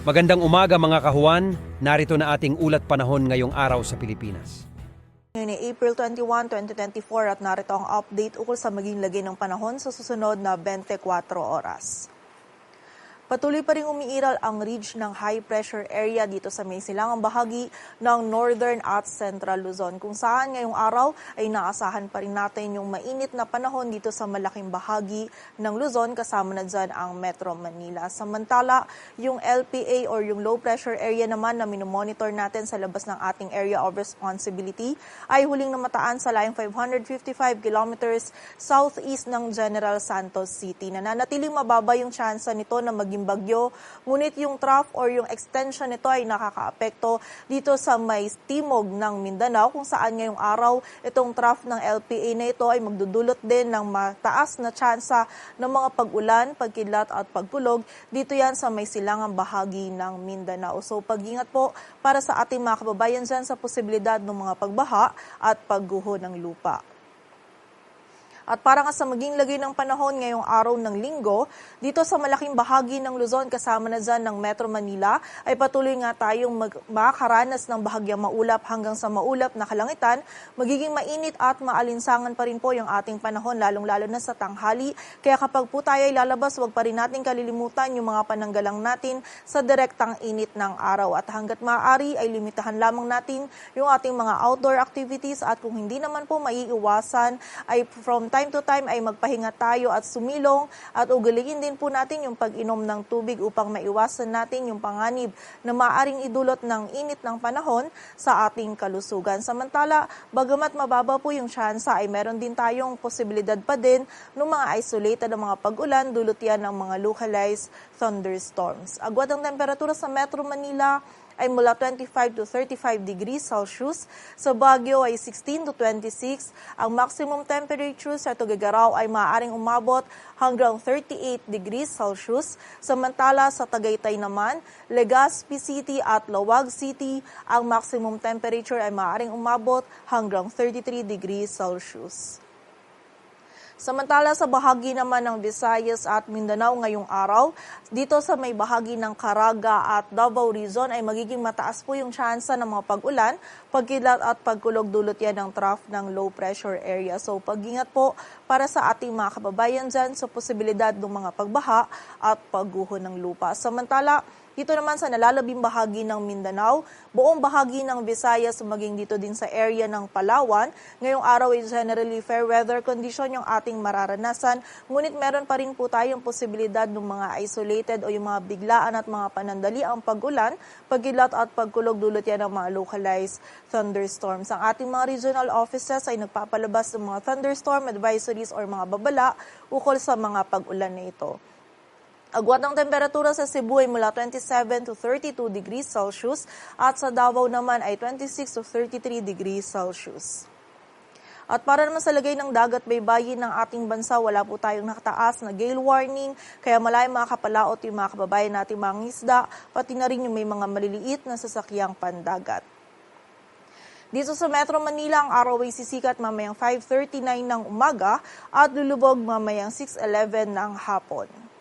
Magandang umaga mga kahuan, narito na ating ulat panahon ngayong araw sa Pilipinas. Ngayon ay April 21, 2024 at narito ang update ukol sa maging lagay ng panahon sa susunod na 24 oras. Patuloy pa rin umiiral ang ridge ng high pressure area dito sa may silangang bahagi ng Northern at Central Luzon, kung saan ngayong araw ay naasahan pa rin natin yung mainit na panahon dito sa malaking bahagi ng Luzon, kasama na dyan ang Metro Manila. Samantala, yung LPA or yung low pressure area naman na minomonitor natin sa labas ng ating area of responsibility ay huling namataan sa layong 555 kilometers southeast ng General Santos City. Nananatiling mababa yung tsansa nito na maging bagyo, ngunit yung trough or yung extension nito ay nakakaapekto dito sa may timog ng Mindanao, kung saan ngayong araw itong trough ng LPA na ito ay magdudulot din ng mataas na tsansa ng mga pag-ulan, pagkidlat at pagkulog dito yan sa may silangang bahagi ng Mindanao. So pag-ingat po para sa ating mga kababayan dyan sa posibilidad ng mga pagbaha at pagguho ng lupa. At para nga sa maging lagay ng panahon ngayong araw ng linggo, dito sa malaking bahagi ng Luzon kasama na dyan ng Metro Manila, ay patuloy nga tayong makakaranas ng bahagyang maulap hanggang sa maulap na kalangitan. Magiging mainit at maalinsangan pa rin po yung ating panahon, lalong-lalo na sa tanghali. Kaya kapag po tayo ay lalabas, huwag pa rin natin kalilimutan yung mga pananggalang natin sa direktang init ng araw. At hanggat maaari ay limitahan lamang natin yung ating mga outdoor activities, at kung hindi naman po maiiwasan ay from time to time ay magpahinga tayo at sumilong, at ugaliin din po natin yung pag-inom ng tubig upang maiwasan natin yung panganib na maaaring idulot ng init ng panahon sa ating kalusugan. Samantala, bagamat mababa po yung tsansa, ay meron din tayong posibilidad pa din ng mga isolated na mga pag-ulan, dulot yan ng mga localized thunderstorms. Agwat ang temperatura sa Metro Manila ay mula 25 to 35 degrees Celsius. Sa Baguio ay 16 to 26. Ang maximum temperature sa Tuguegarao ay maaaring umabot hanggang 38 degrees Celsius. Samantala sa Tagaytay naman, Legazpi City at Lawag City, ang maximum temperature ay maaaring umabot hanggang 33 degrees Celsius. Samantala sa bahagi naman ng Visayas at Mindanao ngayong araw, dito sa may bahagi ng Caraga at Davao Region ay magiging mataas po yung tsansa ng mga pag-ulan, pagkidlat at pagkulog, dulot yan ng trough ng low pressure area. So pag-ingat po para sa ating mga kababayan dyan sa posibilidad ng mga pagbaha at pagguho ng lupa. Samantala, dito naman sa nalalabing bahagi ng Mindanao, buong bahagi ng Visayas, maging dito din sa area ng Palawan, ngayong araw ay generally fair weather condition yung ating mararanasan. Ngunit meron pa rin po tayong posibilidad ng mga isolated o yung mga biglaan at mga panandali ang pag-ulan, pagkilat at pagkulog, dulot yan ng mga localized thunderstorms. Ang ating mga regional offices ay nagpapalabas ng mga thunderstorm advisories or mga babala ukol sa mga pag-ulan na ito. Agwat ng temperatura sa Cebu ay mula 27 to 32 degrees Celsius at sa Davao naman ay 26 to 33 degrees Celsius. At para naman sa lagay ng dagat baybayin ng ating bansa, wala po tayong nakataas na gale warning, kaya malayong makakapalaot yung mga kababayan natin mga isda, pati na rin yung may mga maliliit na sasakyang pandagat. Dito sa Metro Manila, ang araw ay sisikat mamayang 5:39 ng umaga at lulubog mamayang 6:11 ng hapon.